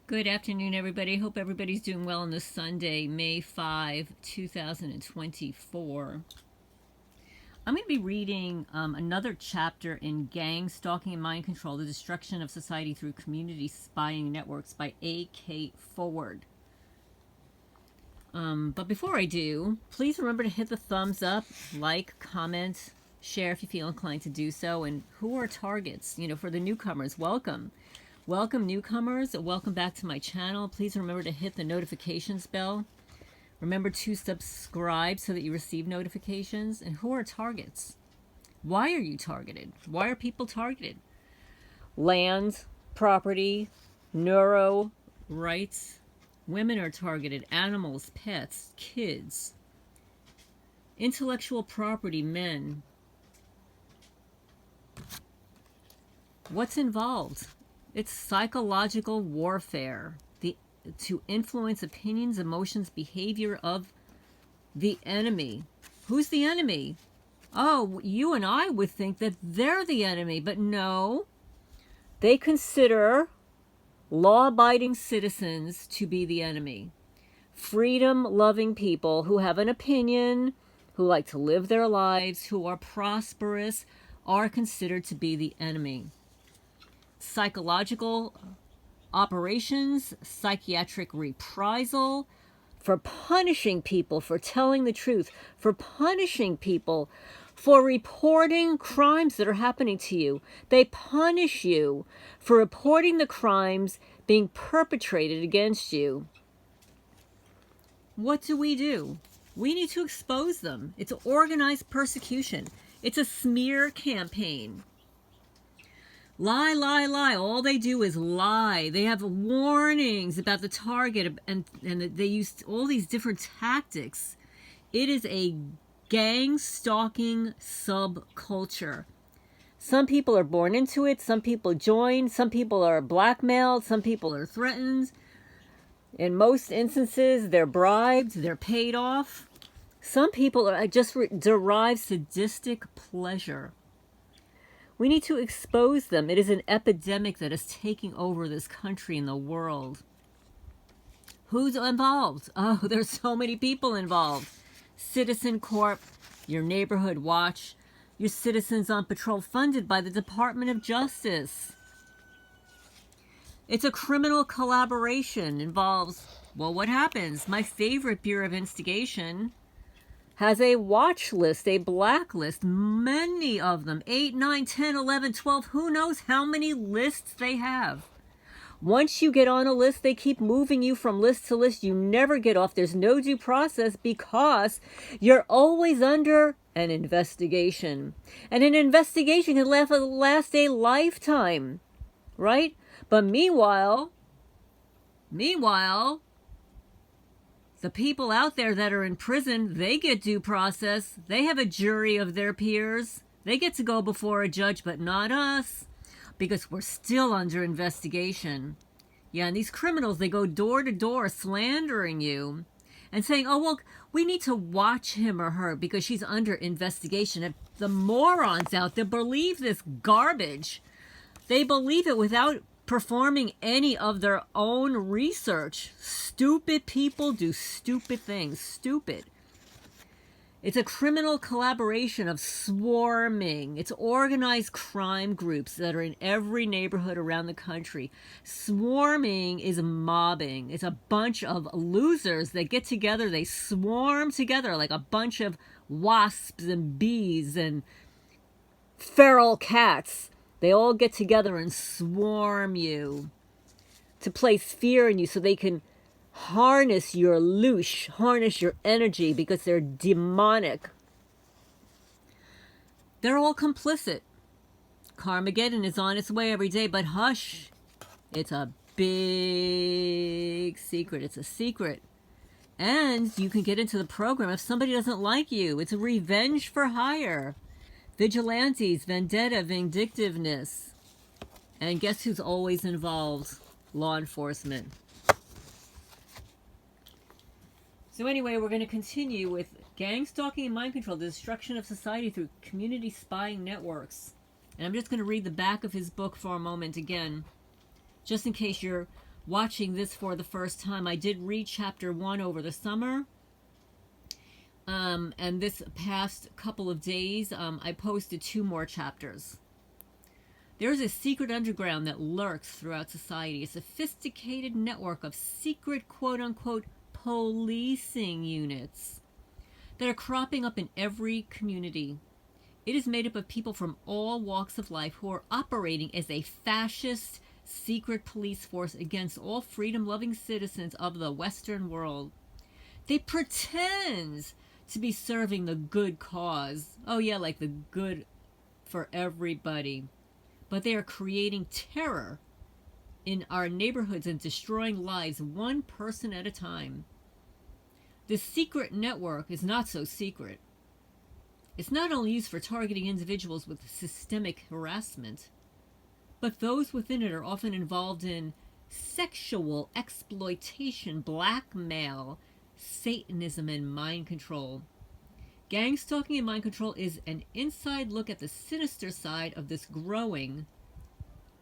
Good afternoon, everybody. Hope everybody's doing well on this Sunday, May 5, 2024. I'm going to be reading another chapter in Gang-Stalking and Mind Control, The Destruction of Society Through Community Spying Networks by A.K. Forwood. But before I do, please remember to hit the thumbs up, like, comment, share if you feel inclined to do so. And who are targets? For the newcomers, welcome. Welcome newcomers, welcome back to my channel. Please remember to hit the notifications bell. Remember to subscribe so that you receive notifications. And who are targets? Why are you targeted? Why are people targeted? Land, property, neuro, rights. Women are targeted, animals, pets, kids. Intellectual property, men. What's involved? It's psychological warfare to influence opinions, emotions, behavior of the enemy. Who's the enemy? Oh, you and I would think that they're the enemy, but no. They consider law-abiding citizens to be the enemy. Freedom-loving people who have an opinion, who like to live their lives, who are prosperous, are considered to be the enemy. Psychological operations, psychiatric reprisal, for punishing people for telling the truth, for punishing people for reporting crimes that are happening to you. They punish you for reporting the crimes being perpetrated against you. What do? We need to expose them. It's organized persecution. It's a smear campaign. Lie, lie, lie. All they do is lie. They have warnings about the target, and they use all these different tactics. It is a gang-stalking subculture. Some people are born into it. Some people join. Some people are blackmailed. Some people are threatened. In most instances, they're bribed. They're paid off. Some people are just derive sadistic pleasure. We need to expose them. It is an epidemic that is taking over this country and the world. Who's involved? Oh, there's so many people involved. Citizen Corp, your neighborhood watch, your Citizens on Patrol funded by the Department of Justice. It's a criminal collaboration. Involves, well, what happens? My favorite Bureau of Instigation has a watch list, a blacklist, many of them, 8, 9, 10, 11, 12, who knows how many lists they have. Once you get on a list, they keep moving you from list to list. You never get off. There's no due process because you're always under an investigation. And an investigation can last a lifetime, right? But meanwhile, the people out there that are in prison, they get due process. They have a jury of their peers. They get to go before a judge, but not us, because we're still under investigation. Yeah, and these criminals, they go door to door slandering you and saying, oh, well, we need to watch him or her because she's under investigation. And the morons out there believe this garbage. They believe it without performing any of their own research. Stupid people do stupid things. Stupid. It's a criminal collaboration of swarming. It's organized crime groups that are in every neighborhood around the country. Swarming is mobbing. It's a bunch of losers that get together. They swarm together like a bunch of wasps and bees and feral cats. They all get together and swarm you to place fear in you so they can harness your loosh, harness your energy because they're demonic. They're all complicit. Carmageddon is on its way every day, but hush. It's a big secret. It's a secret. And you can get into the program if somebody doesn't like you. It's a revenge for hire. Vigilantes, vendetta, vindictiveness. And guess who's always involved? Law enforcement. So anyway, we're going to continue with Gang-Stalking and Mind Control, the Destruction of Society Through Community Spying Networks. And I'm just going to read the back of his book for a moment again, just in case you're watching this for the first time. I did read chapter 1 over the summer. And this past couple of days, I posted 2 more chapters. There's a secret underground that lurks throughout society, a sophisticated network of secret quote-unquote policing units that are cropping up in every community. It is made up of people from all walks of life who are operating as a fascist secret police force against all freedom-loving citizens of the Western world. They pretend to be serving the good cause. Oh yeah, like the good for everybody. But they are creating terror in our neighborhoods and destroying lives one person at a time. The secret network is not so secret. It's not only used for targeting individuals with systemic harassment, but those within it are often involved in sexual exploitation, blackmail, Satanism, and mind control. Gang stalking and mind control is an inside look at the sinister side of this growing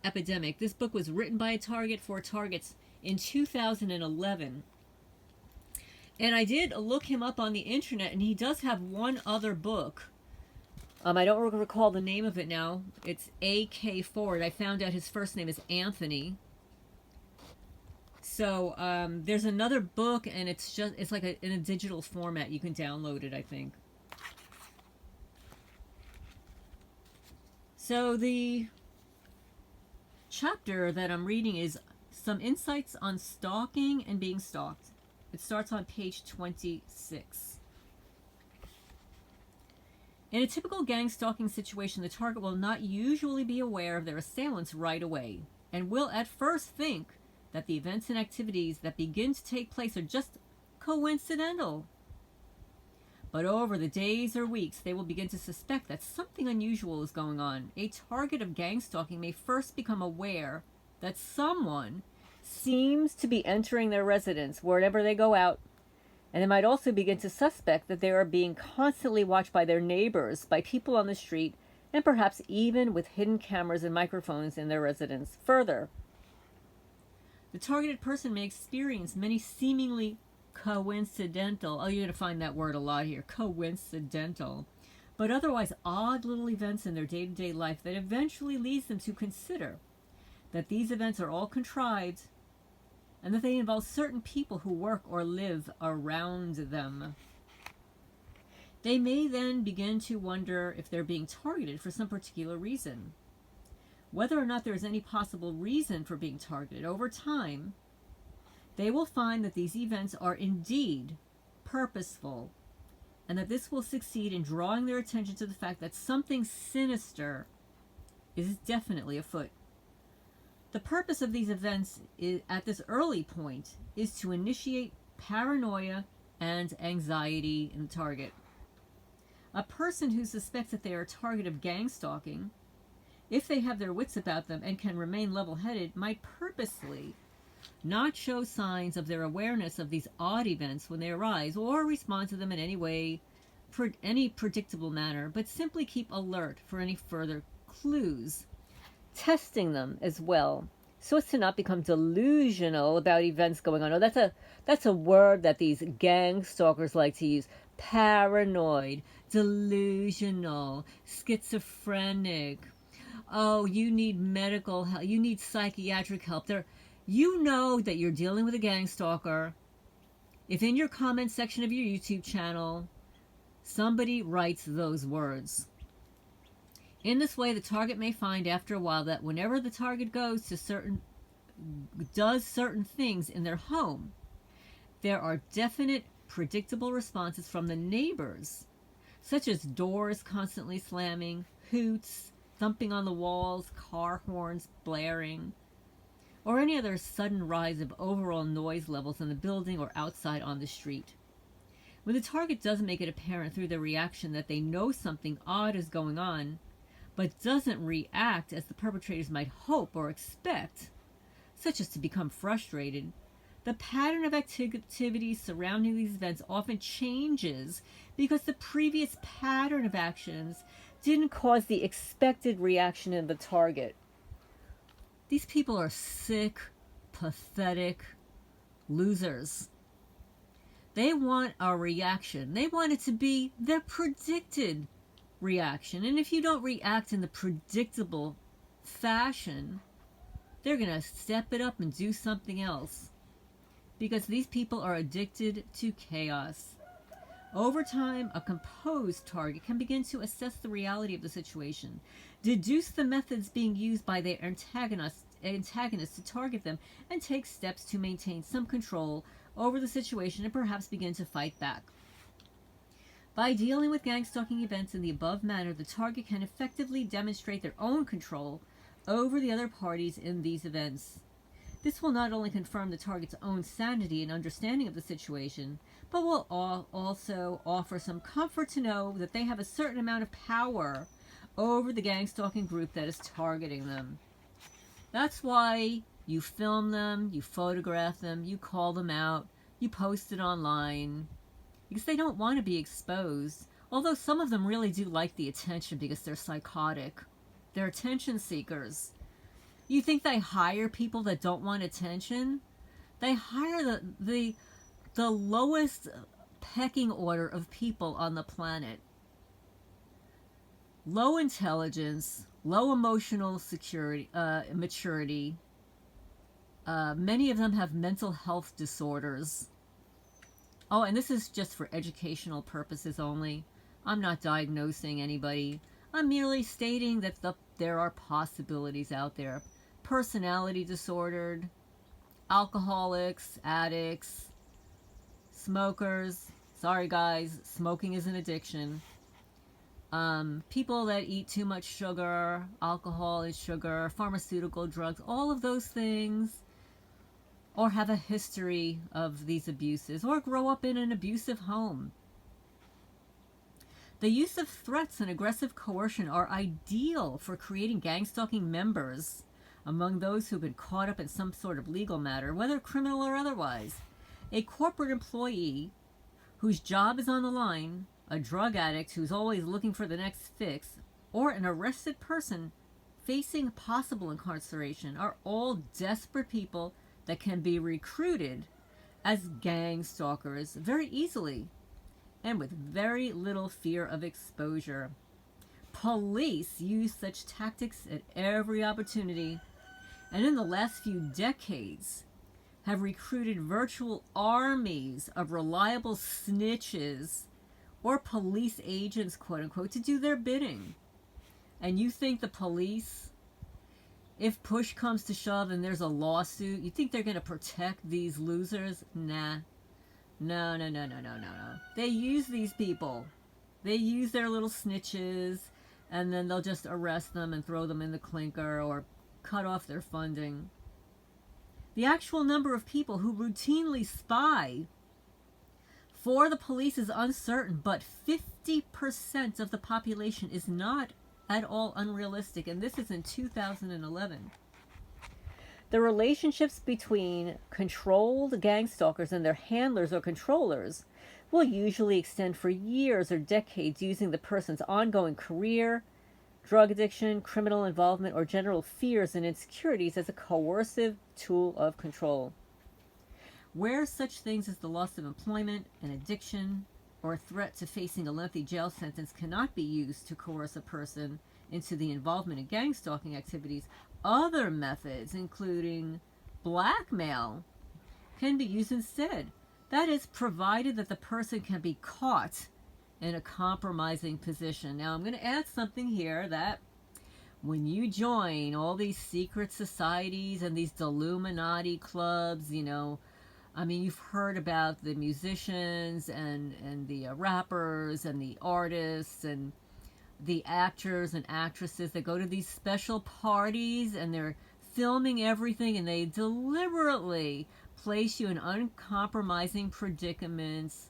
epidemic. This book was written by a target for targets in 2011. And I did look him up on the internet, and he does have one other book. I don't recall the name of it now. It's A.K. Forwood. I found out his first name is Anthony. So there's another book, and it's like in a digital format. You can download it, I think. So the chapter that I'm reading is Some Insights on Stalking and Being Stalked. It starts on page 26. In a typical gang stalking situation, the target will not usually be aware of their assailants right away, and will at first think that the events and activities that begin to take place are just coincidental. But over the days or weeks, they will begin to suspect that something unusual is going on. A target of gang stalking may first become aware that someone seems to be entering their residence wherever they go out, and they might also begin to suspect that they are being constantly watched by their neighbors, by people on the street, and perhaps even with hidden cameras and microphones in their residence. Further, the targeted person may experience many seemingly coincidental, you're going to find that word a lot here, coincidental, but otherwise odd little events in their day-to-day life that eventually leads them to consider that these events are all contrived and that they involve certain people who work or live around them. They may then begin to wonder if they're being targeted for some particular reason. Whether or not there is any possible reason for being targeted, over time, they will find that these events are indeed purposeful, and that this will succeed in drawing their attention to the fact that something sinister is definitely afoot. The purpose of these events at this early point is to initiate paranoia and anxiety in the target. A person who suspects that they are a target of gang stalking, if they have their wits about them and can remain level-headed, might purposely not show signs of their awareness of these odd events when they arise, or respond to them in any way, any predictable manner, but simply keep alert for any further clues, testing them as well, so as to not become delusional about events going on. Oh, that's a word that these gang stalkers like to use. Paranoid, delusional, schizophrenic. Oh, you need medical help. You need psychiatric help. You know that you're dealing with a gang stalker if in your comment section of your YouTube channel somebody writes those words. In this way, the target may find after a while that whenever the target does certain things in their home, there are definite, predictable responses from the neighbors, such as doors constantly slamming, hoots, thumping on the walls, car horns blaring, or any other sudden rise of overall noise levels in the building or outside on the street. When the target does make it apparent through their reaction that they know something odd is going on, but doesn't react as the perpetrators might hope or expect, such as to become frustrated, the pattern of activities surrounding these events often changes because the previous pattern of actions didn't cause the expected reaction in the target. These people are sick pathetic losers. They want our reaction. They want it to be their predicted reaction. And if you don't react in the predictable fashion, they're going to step it up and do something else. Because these people are addicted to chaos. Over time, a composed target can begin to assess the reality of the situation, deduce the methods being used by their antagonists to target them, and take steps to maintain some control over the situation and perhaps begin to fight back. By dealing with gang-stalking events in the above manner, the target can effectively demonstrate their own control over the other parties in these events. This will not only confirm the target's own sanity and understanding of the situation, but will also offer some comfort to know that they have a certain amount of power over the gang-stalking group that is targeting them. That's why you film them, you photograph them, you call them out, you post it online, because they don't want to be exposed. Although some of them really do like the attention because they're psychotic. They're attention seekers. You think they hire people that don't want attention? They hire the lowest pecking order of people on the planet. Low intelligence, low emotional maturity. Many of them have mental health disorders. Oh, and this is just for educational purposes only. I'm not diagnosing anybody. I'm merely stating that there are possibilities out there. Personality disordered, alcoholics, addicts, smokers. Sorry guys, smoking is an addiction. People that eat too much sugar, alcohol is sugar, pharmaceutical drugs, all of those things, or have a history of these abuses, or grow up in an abusive home. The use of threats and aggressive coercion are ideal for creating gang-stalking members among those who've been caught up in some sort of legal matter, whether criminal or otherwise. A corporate employee whose job is on the line, a drug addict who's always looking for the next fix, or an arrested person facing possible incarceration are all desperate people that can be recruited as gang stalkers very easily and with very little fear of exposure. Police use such tactics at every opportunity, and in the last few decades have recruited virtual armies of reliable snitches or police agents, quote unquote, to do their bidding. And you think the police, if push comes to shove and there's a lawsuit, you think they're going to protect these losers? Nah. No. They use these people. They use their little snitches, and then they'll just arrest them and throw them in the clinker or cut off their funding. The actual number of people who routinely spy for the police is uncertain, but 50% of the population is not at all unrealistic, and this is in 2011. The relationships between controlled gang stalkers and their handlers or controllers will usually extend for years or decades, using the person's ongoing career, drug addiction, criminal involvement, or general fears and insecurities as a coercive tool of control. Where such things as the loss of employment, an addiction, or a threat to facing a lengthy jail sentence cannot be used to coerce a person into the involvement in gang stalking activities, other methods, including blackmail, can be used instead. That is, provided that the person can be caught in a compromising position. Now, I'm going to add something here that when you join all these secret societies and these Illuminati clubs, you've heard about the musicians and the rappers and the artists and the actors and actresses that go to these special parties and they're filming everything, and they deliberately place you in uncompromising predicaments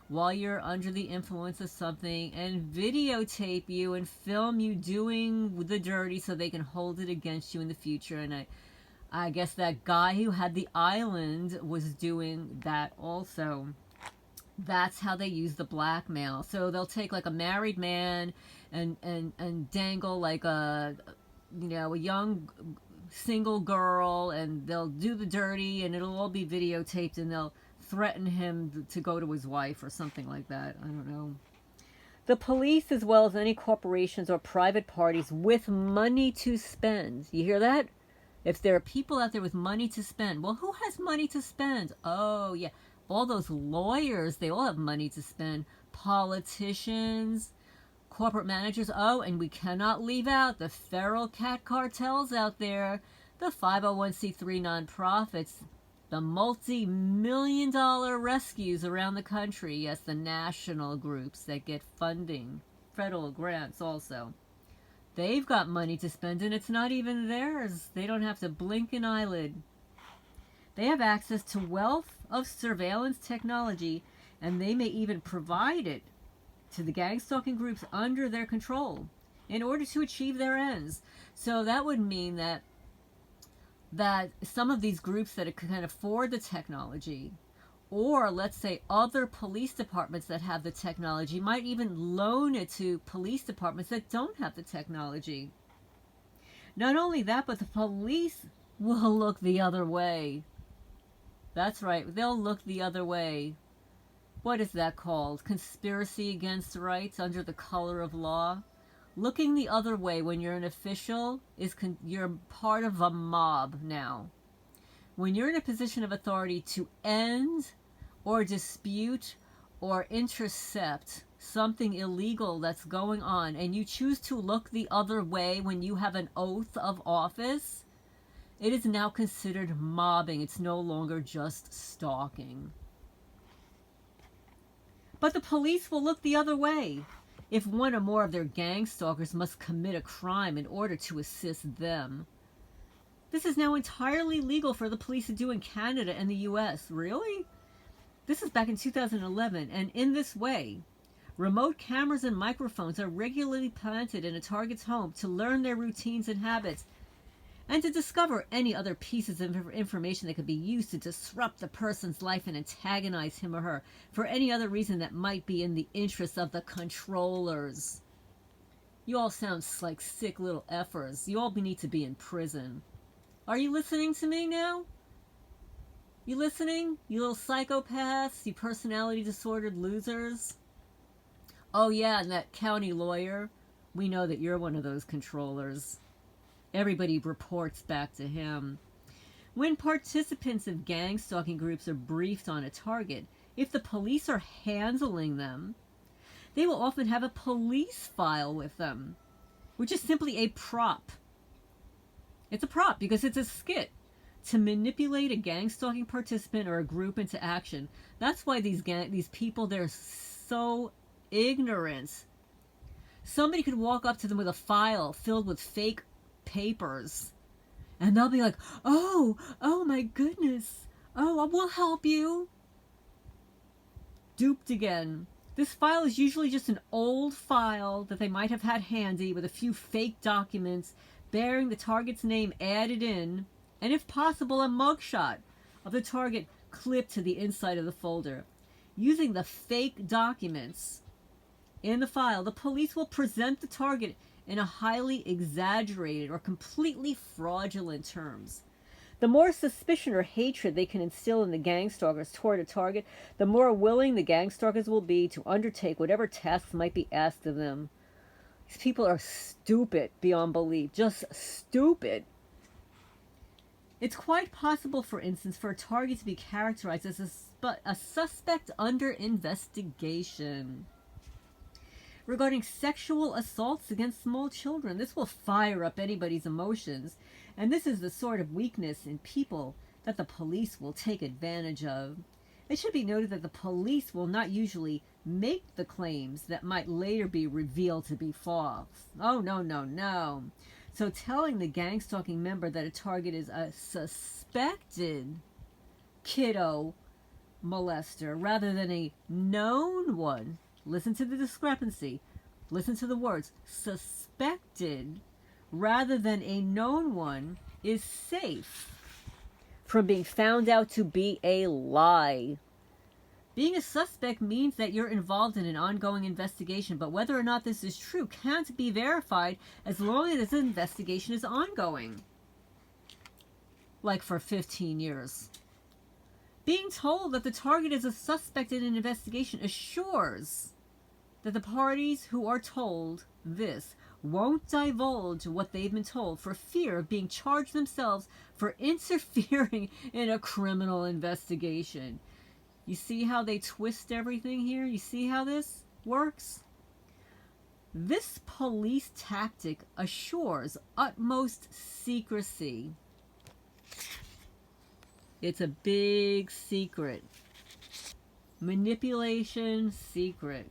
while you're under the influence of something and videotape you and film you doing the dirty so they can hold it against you in the future. And I guess that guy who had the island was doing that also. That's how they use the blackmail. So they'll take like a married man and dangle like a young single girl, and they'll do the dirty, and it'll all be videotaped, and they'll threaten him to go to his wife or something like that. I don't know. The police, as well as any corporations or private parties with money to spend. You hear that? If there are people out there with money to spend, well, who has money to spend? Oh, yeah. All those lawyers, they all have money to spend. Politicians, corporate managers. Oh, and we cannot leave out the feral cat cartels out there, the 501c3 nonprofits, the multi-million-dollar rescues around the country. Yes, the national groups that get funding, federal grants also. They've got money to spend, and it's not even theirs. They don't have to blink an eyelid. They have access to wealth of surveillance technology, and they may even provide it to the gang-stalking groups under their control in order to achieve their ends. So that would mean that some of these groups that can afford the technology, or let's say other police departments that have the technology, might even loan it to police departments that don't have the technology. Not only that, but the police will look the other way. That's right, they'll look the other way. What is that called? Conspiracy against rights under the color of law? Looking the other way when you're an official you're part of a mob now. When you're in a position of authority to end or dispute or intercept something illegal that's going on, and you choose to look the other way when you have an oath of office, it is now considered mobbing. It's no longer just stalking. But the police will look the other way if one or more of their gang stalkers must commit a crime in order to assist them. This is now entirely legal for the police to do in Canada and the US. Really? This is back in 2011, and in this way, remote cameras and microphones are regularly planted in a target's home to learn their routines and habits, and to discover any other pieces of information that could be used to disrupt the person's life and antagonize him or her for any other reason that might be in the interest of the controllers. You all sound like sick little effers. You all need to be in prison. Are you listening to me now? You listening? You little psychopaths, you personality disordered losers. Oh yeah, and that county lawyer, we know that you're one of those controllers. Everybody reports back to him. When participants of gang stalking groups are briefed on a target, if the police are handling them, they will often have a police file with them, which is simply a prop. It's a prop because it's a skit to manipulate a gang stalking participant or a group into action. That's why these people, they're so ignorant. Somebody could walk up to them with a file filled with fake papers, and they'll be like, oh my goodness, oh, we'll help you. Duped again. This file is usually just an old file that they might have had handy with a few fake documents bearing the target's name added in, and if possible a mugshot of the target clipped to the inside of the folder. Using the fake documents in the file, the police will present the target in a highly exaggerated or completely fraudulent terms. The more suspicion or hatred they can instill in the gang stalkers toward a target, the more willing the gang stalkers will be to undertake whatever tasks might be asked of them. These people are stupid beyond belief, just stupid. It's quite possible, for instance, for a target to be characterized as a suspect under investigation. Regarding sexual assaults against small children, this will fire up anybody's emotions, and this is the sort of weakness in people that the police will take advantage of. It should be noted that the police will not usually make the claims that might later be revealed to be false. Oh, no. So telling the gang-stalking member that a target is a suspected kiddo molester rather than a known one, listen to the discrepancy, listen to the words, suspected rather than a known one, is safe from being found out to be a lie. Being a suspect means that you're involved in an ongoing investigation, but whether or not this is true can't be verified as long as this investigation is ongoing. like for 15 years. Being told that the target is a suspect in an investigation assures that the parties who are told this won't divulge what they've been told for fear of being charged themselves for interfering in a criminal investigation. You see how they twist everything here? You see how this works? This police tactic assures utmost secrecy. It's a big secret. Manipulation secret.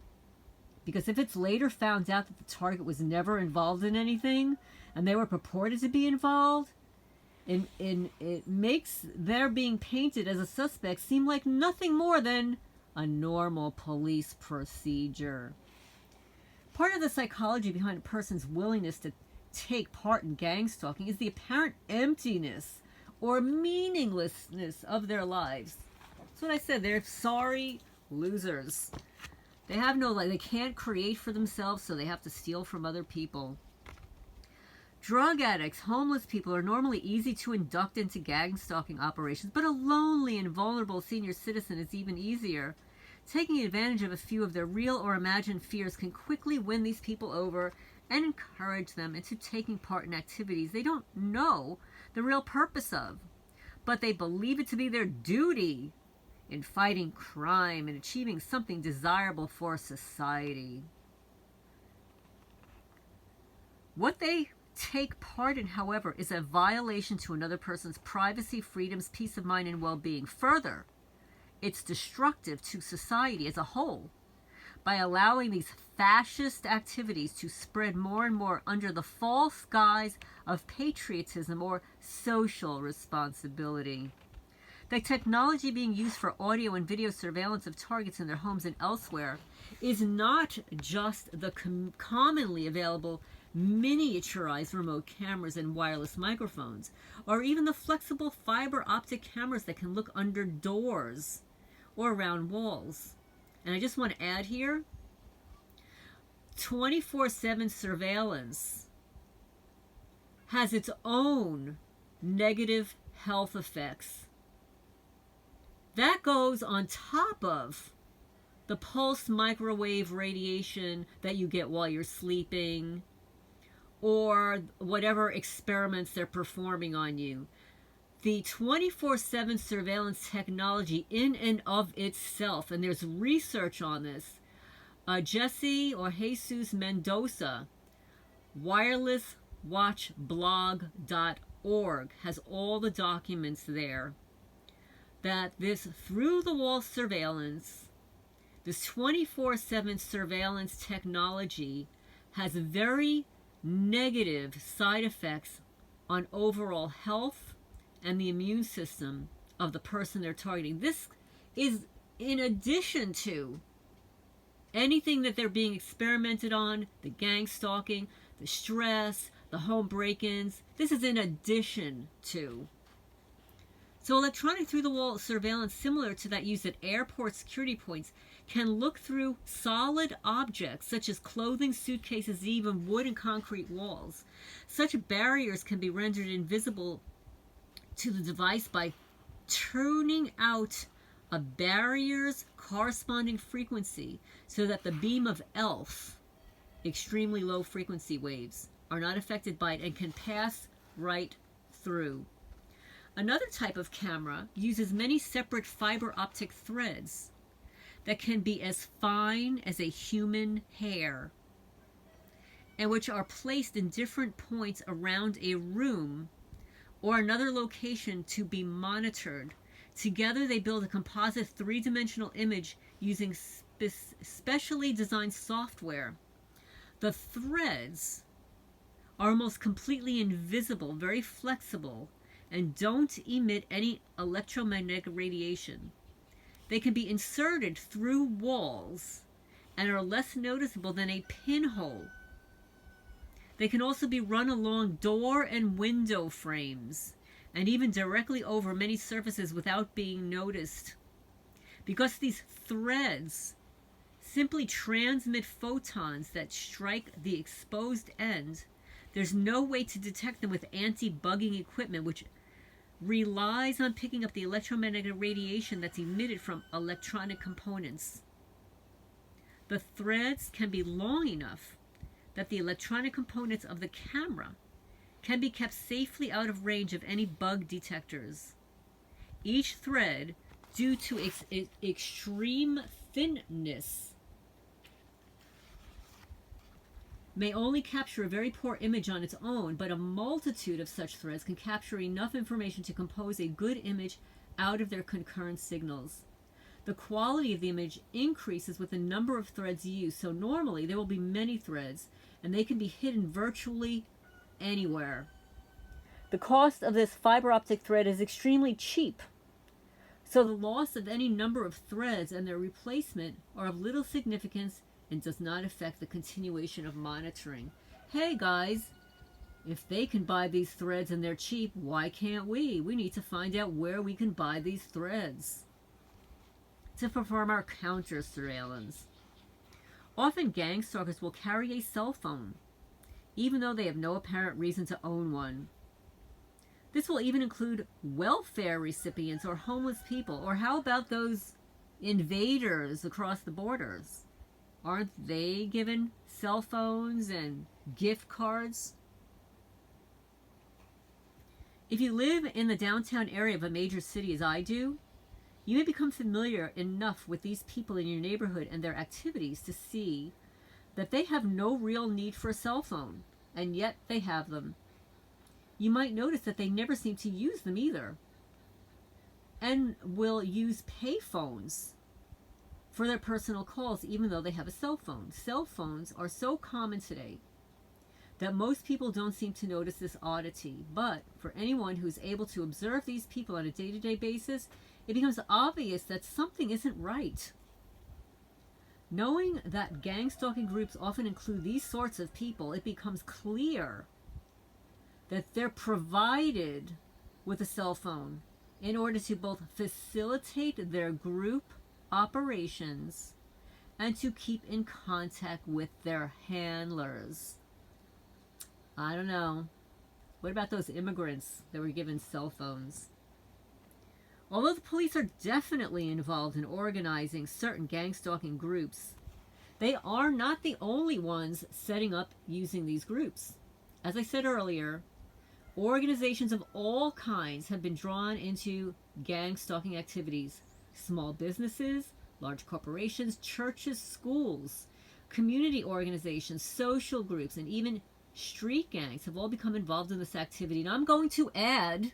Because if it's later found out that the target was never involved in anything, and they were purported to be involved, it makes their being painted as a suspect seem like nothing more than a normal police procedure. Part of the psychology behind a person's willingness to take part in gang stalking is the apparent emptiness or meaninglessness of their lives. That's what I said. They're sorry losers. They have no life. They can't create for themselves, so they have to steal from other people. Drug addicts, homeless people are normally easy to induct into gang stalking operations, but a lonely and vulnerable senior citizen is even easier. Taking advantage of a few of their real or imagined fears can quickly win these people over and encourage them into taking part in activities they don't know the real purpose of, but they believe it to be their duty in fighting crime and achieving something desirable for society. What they take part in, however, is a violation to another person's privacy, freedoms, peace of mind, and well-being. Further, it's destructive to society as a whole by allowing these fascist activities to spread more and more under the false guise of patriotism or social responsibility. The technology being used for audio and video surveillance of targets in their homes and elsewhere is not just the commonly available miniaturized remote cameras and wireless microphones, or even the flexible fiber optic cameras that can look under doors or around walls. And I just want to add here, 24/7 surveillance has its own negative health effects. That goes on top of the pulse microwave radiation that you get while you're sleeping, or whatever experiments they're performing on you. The 24/7 surveillance technology in and of itself, and there's research on this. Jesse or Jesus Mendoza, wirelesswatchblog.org, has all the documents there. That this through-the-wall surveillance, this 24/7 surveillance technology has very negative side effects on overall health and the immune system of the person they're targeting. This is in addition to anything that they're being experimented on, the gang stalking, the stress, the home break-ins. This is in addition to. So electronic through-the-wall surveillance, similar to that used at airport security points, can look through solid objects such as clothing, suitcases, even wood and concrete walls. Such barriers can be rendered invisible to the device by tuning out a barrier's corresponding frequency so that the beam of ELF, extremely low frequency waves, are not affected by it and can pass right through. Another type of camera uses many separate fiber optic threads that can be as fine as a human hair and which are placed in different points around a room or another location to be monitored. Together they build a composite three-dimensional image using specially designed software. The threads are almost completely invisible, very flexible, and don't emit any electromagnetic radiation. They can be inserted through walls and are less noticeable than a pinhole. They can also be run along door and window frames and even directly over many surfaces without being noticed. Because these threads simply transmit photons that strike the exposed end, there's no way to detect them with anti-bugging equipment, which relies on picking up the electromagnetic radiation that's emitted from electronic components. The threads can be long enough that the electronic components of the camera can be kept safely out of range of any bug detectors. Each thread, due to its extreme thinness, may only capture a very poor image on its own, but a multitude of such threads can capture enough information to compose a good image out of their concurrent signals. The quality of the image increases with the number of threads used, so normally there will be many threads, and they can be hidden virtually anywhere. The cost of this fiber optic thread is extremely cheap, so the loss of any number of threads and their replacement are of little significance and does not affect the continuation of monitoring. Hey guys, if they can buy these threads and they're cheap, why can't we? We need to find out where we can buy these threads to perform our counter surveillance. Often gang stalkers will carry a cell phone, even though they have no apparent reason to own one. This will even include welfare recipients or homeless people, or how about those invaders across the borders? Aren't they given cell phones and gift cards? If you live in the downtown area of a major city as I do, you may become familiar enough with these people in your neighborhood and their activities to see that they have no real need for a cell phone, and yet they have them. You might notice that they never seem to use them either, and will use pay phones for their personal calls even though they have a cell phone. Cell phones are so common today that most people don't seem to notice this oddity, but for anyone who's able to observe these people on a day-to-day basis, it becomes obvious that something isn't right. Knowing that gang stalking groups often include these sorts of people, it becomes clear that they're provided with a cell phone in order to both facilitate their group operations and to keep in contact with their handlers. I don't know. What about those immigrants that were given cell phones? Although the police are definitely involved in organizing certain gang stalking groups, they are not the only ones setting up using these groups. As I said earlier, organizations of all kinds have been drawn into gang stalking activities. Small businesses, large corporations, churches, schools, community organizations, social groups, and even street gangs have all become involved in this activity. And I'm going to add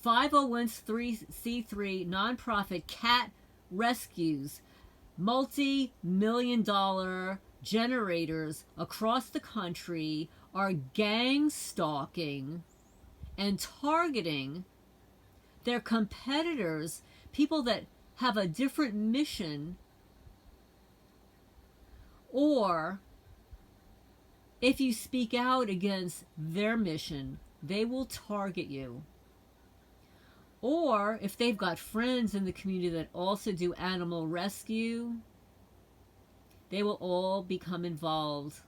501c3 nonprofit cat rescues, multi-million-dollar generators across the country are gang stalking and targeting their competitors, people that have a different mission, or if you speak out against their mission, they will target you. Or if they've got friends in the community that also do animal rescue, they will all become involved.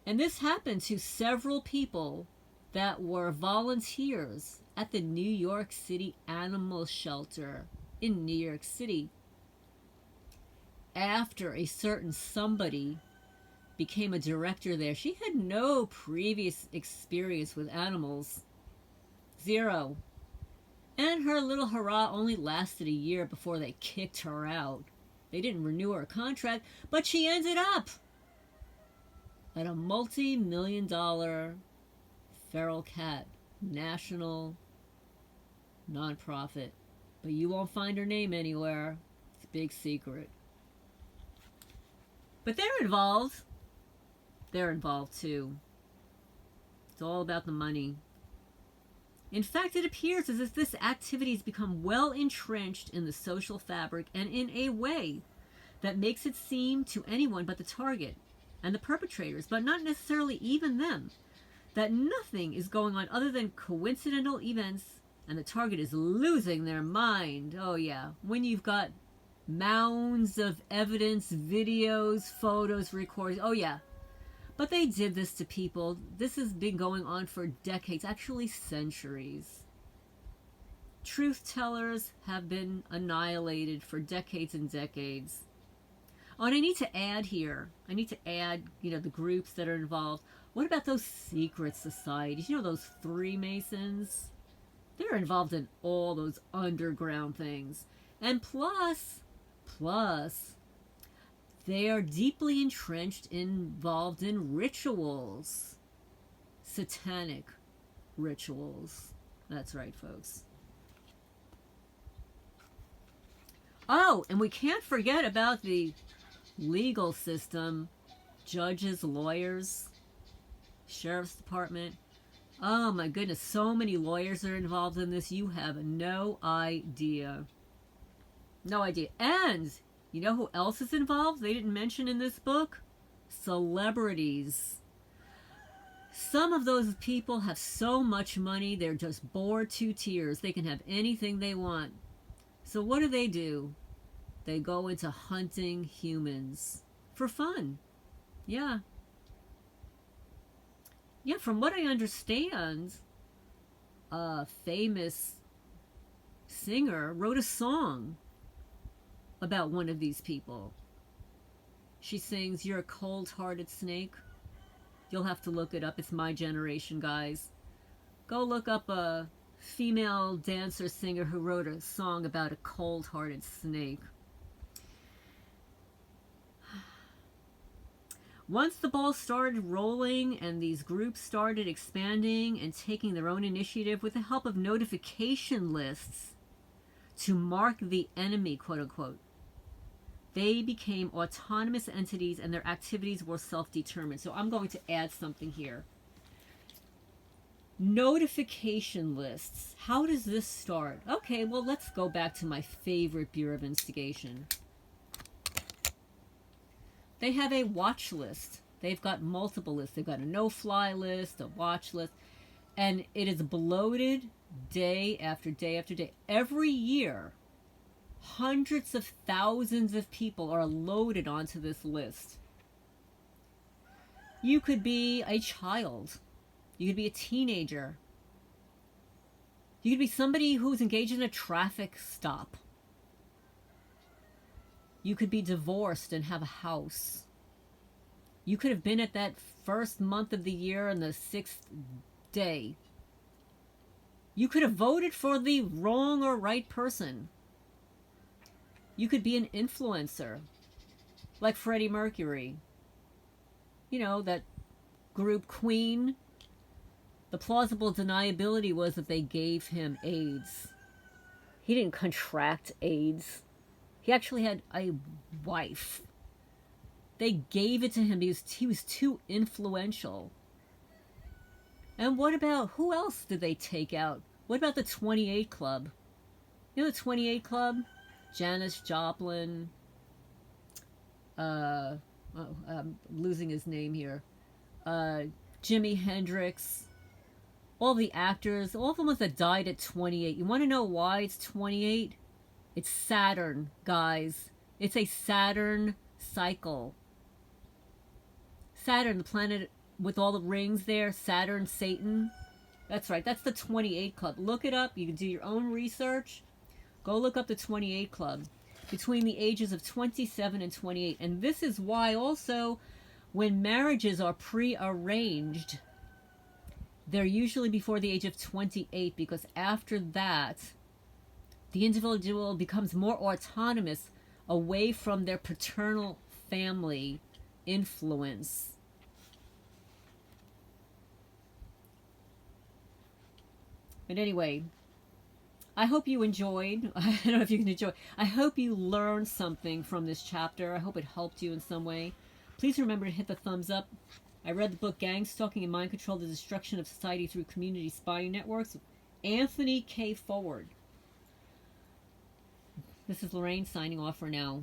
And this happened to several people that were volunteers at the New York City Animal Shelter in New York City. After a certain somebody became a director there, she had no previous experience with animals. Zero. And her little hurrah only lasted a year before they kicked her out. They didn't renew her contract, but she ended up at a multi-million-dollar feral cat national nonprofit. But you won't find her name anywhere. It's a big secret. But they're involved. They're involved too. It's all about the money. In fact, it appears as if this activity has become well entrenched in the social fabric and in a way that makes it seem to anyone but the target and the perpetrators, but not necessarily even them, that nothing is going on other than coincidental events and the target is losing their mind. Oh yeah, when you've got mounds of evidence, videos, photos, recordings, oh yeah. But they did this to people. This has been going on for decades, actually centuries. Truth tellers have been annihilated for decades and decades. Oh, and I need to add here, the groups that are involved. What about those secret societies? Those Freemasons? They're involved in all those underground things. And plus, they are deeply involved in rituals. Satanic rituals. That's right, folks. Oh, and we can't forget about the legal system. Judges, lawyers, sheriff's department. Oh my goodness, so many lawyers are involved in this. You have no idea. No idea. And you know who else is involved? They didn't mention in this book? Celebrities. Some of those people have so much money, they're just bored to tears. They can have anything they want. So what do? They go into hunting humans for fun. Yeah. Yeah, from what I understand, a famous singer wrote a song about one of these people. She sings, "You're a cold-hearted snake." You'll have to look it up. It's my generation, guys. Go look up a female dancer singer who wrote a song about a cold-hearted snake. Once the ball started rolling and these groups started expanding and taking their own initiative with the help of notification lists to mark the enemy, quote unquote, they became autonomous entities and their activities were self-determined. So I'm going to add something here. Notification lists. How does this start? Okay, well, let's go back to my favorite Bureau of Investigation. They have a watch list. They've got multiple lists. They've got a no-fly list, a watch list, and it is bloated day after day after day. Every year, hundreds of thousands of people are loaded onto this list. You could be a child. You could be a teenager. You could be somebody who's engaged in a traffic stop. You could be divorced and have a house. You could have been at that first month of the year on the 6th day. You could have voted for the wrong or right person. You could be an influencer, like Freddie Mercury. You know, that group Queen. The plausible deniability was that they gave him AIDS. He didn't contract AIDS. He actually had a wife. They gave it to him because he was too influential. And what about, who else did they take out? What about the 28 Club? You know the 28 Club? Janis Joplin. I'm losing his name here. Jimi Hendrix. All the actors, all of the ones that died at 28. You want to know why it's 28? It's Saturn, guys. It's a Saturn cycle. Saturn, the planet with all the rings there. Saturn, Satan. That's right. That's the 28 Club. Look it up. You can do your own research. Go look up the 28 Club. Between the ages of 27 and 28. And this is why also when marriages are pre-arranged, they're usually before the age of 28, because after that, the individual becomes more autonomous away from their paternal family influence. But anyway, I hope you enjoyed. I don't know if you can enjoy. I hope you learned something from this chapter. I hope it helped you in some way. Please remember to hit the thumbs up. I read the book Gang-Stalking and Mind Control, The Destruction of Society Through Community Spying Networks. Anthony K. Forwood. This is Lorraine signing off for now.